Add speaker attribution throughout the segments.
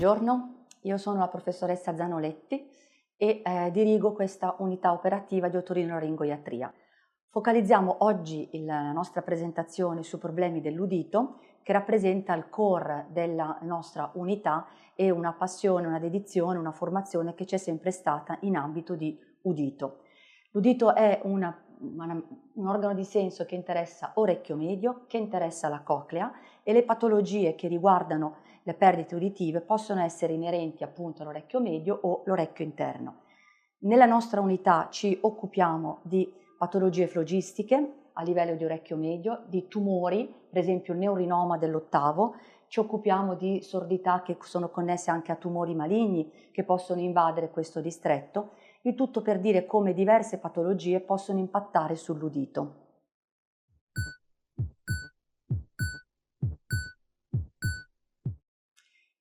Speaker 1: Buongiorno, io sono la professoressa Zanoletti e dirigo questa unità operativa di otorinolaringoiatria. Focalizziamo oggi la nostra presentazione sui problemi dell'udito, che rappresenta il core della nostra unità e una passione, una dedizione, una formazione che c'è sempre stata in ambito di udito. L'udito è un organo di senso che interessa orecchio medio, che interessa la coclea, e le patologie che riguardano le perdite uditive possono essere inerenti appunto all'orecchio medio o l'orecchio interno. Nella nostra unità ci occupiamo di patologie flogistiche a livello di orecchio medio, di tumori, per esempio il neurinoma dell'ottavo, ci occupiamo di sordità che sono connesse anche a tumori maligni che possono invadere questo distretto, il tutto per dire come diverse patologie possono impattare sull'udito.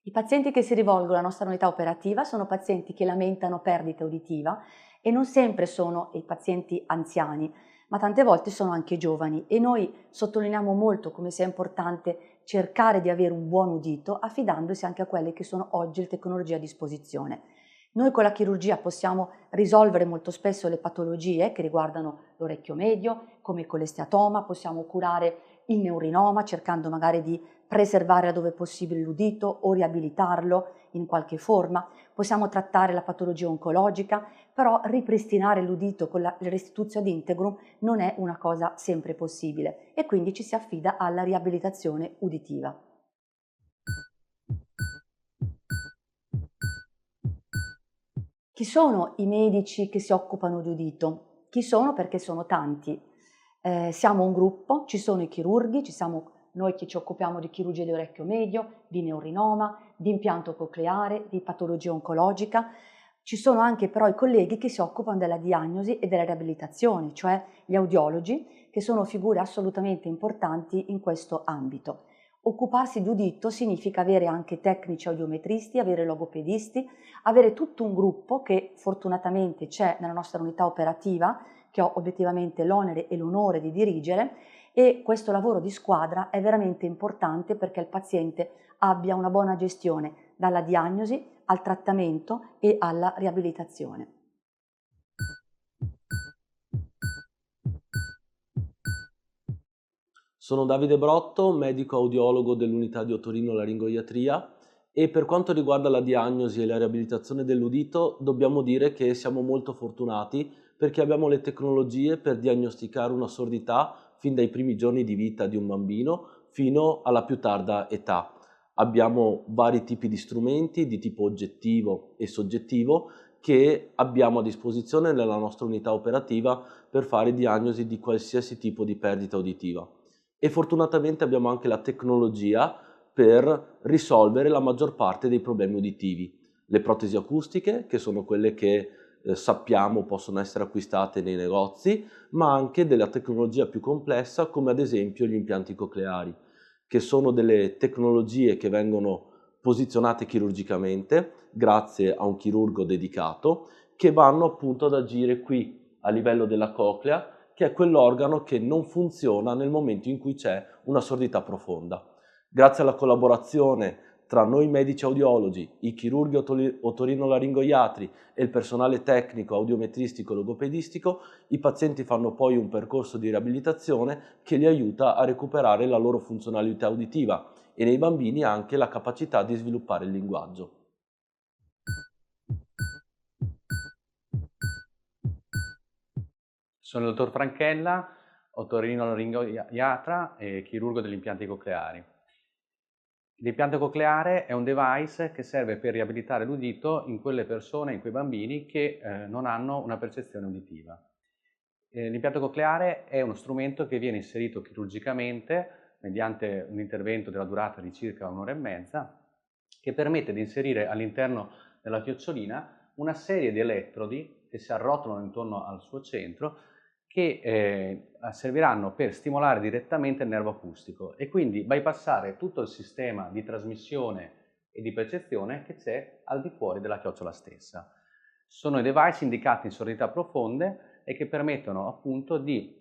Speaker 1: I pazienti che si rivolgono alla nostra unità operativa sono pazienti che lamentano perdita uditiva e non sempre sono i pazienti anziani, ma tante volte sono anche giovani, e noi sottolineiamo molto come sia importante cercare di avere un buon udito affidandosi anche a quelle che sono oggi le tecnologie a disposizione. Noi con la chirurgia possiamo risolvere molto spesso le patologie che riguardano l'orecchio medio, come il colesteatoma, possiamo curare il neurinoma cercando magari di preservare laddove possibile l'udito o riabilitarlo in qualche forma. Possiamo trattare la patologia oncologica, però ripristinare l'udito con la restituzione ad integrum non è una cosa sempre possibile e quindi ci si affida alla riabilitazione uditiva. Chi sono i medici che si occupano di udito? Chi sono? Perché sono tanti. Siamo un gruppo, ci sono i chirurghi, ci siamo noi che ci occupiamo di chirurgia di orecchio medio, di neurinoma, di impianto cocleare, di patologia oncologica. Ci sono anche però i colleghi che si occupano della diagnosi e della riabilitazione, cioè gli audiologi, che sono figure assolutamente importanti in questo ambito. Occuparsi di udito significa avere anche tecnici audiometristi, avere logopedisti, avere tutto un gruppo che fortunatamente c'è nella nostra unità operativa, che ho obiettivamente l'onere e l'onore di dirigere, e questo lavoro di squadra è veramente importante perché il paziente abbia una buona gestione dalla diagnosi al trattamento e alla riabilitazione.
Speaker 2: Sono Davide Brotto, medico audiologo dell'unità di otorinolaringoiatria, e per quanto riguarda la diagnosi e la riabilitazione dell'udito dobbiamo dire che siamo molto fortunati perché abbiamo le tecnologie per diagnosticare una sordità fin dai primi giorni di vita di un bambino fino alla più tarda età. Abbiamo vari tipi di strumenti di tipo oggettivo e soggettivo che abbiamo a disposizione nella nostra unità operativa per fare diagnosi di qualsiasi tipo di perdita uditiva. E fortunatamente abbiamo anche la tecnologia per risolvere la maggior parte dei problemi uditivi. Le protesi acustiche, che sono quelle che sappiamo possono essere acquistate nei negozi, ma anche della tecnologia più complessa, come ad esempio gli impianti cocleari, che sono delle tecnologie che vengono posizionate chirurgicamente grazie a un chirurgo dedicato, che vanno appunto ad agire qui a livello della coclea, che è quell'organo che non funziona nel momento in cui c'è una sordità profonda. Grazie alla collaborazione tra noi medici audiologi, i chirurghi otorinolaringoiatri e il personale tecnico audiometristico e logopedistico, i pazienti fanno poi un percorso di riabilitazione che li aiuta a recuperare la loro funzionalità uditiva e nei bambini anche la capacità di sviluppare il linguaggio.
Speaker 3: Sono il dottor Franchella, otorinolaringoiatra e chirurgo degli impianti cocleari. L'impianto cocleare è un device che serve per riabilitare l'udito in quelle persone, in quei bambini che non hanno una percezione uditiva. L'impianto cocleare è uno strumento che viene inserito chirurgicamente mediante un intervento della durata di circa un'ora e mezza, che permette di inserire all'interno della chiocciolina una serie di elettrodi che si arrotolano intorno al suo centro, che serviranno per stimolare direttamente il nervo acustico e quindi bypassare tutto il sistema di trasmissione e di percezione che c'è al di fuori della chiocciola stessa. Sono i device indicati in sordità profonde e che permettono appunto di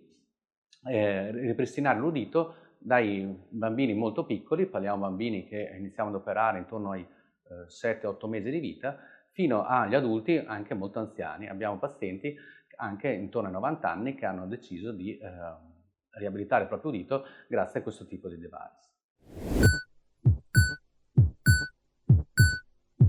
Speaker 3: ripristinare l'udito dai bambini molto piccoli, parliamo di bambini che iniziamo ad operare intorno ai 7-8 mesi di vita, fino agli adulti anche molto anziani. Abbiamo pazienti anche intorno ai 90 anni che hanno deciso di riabilitare il proprio udito grazie a questo tipo di device.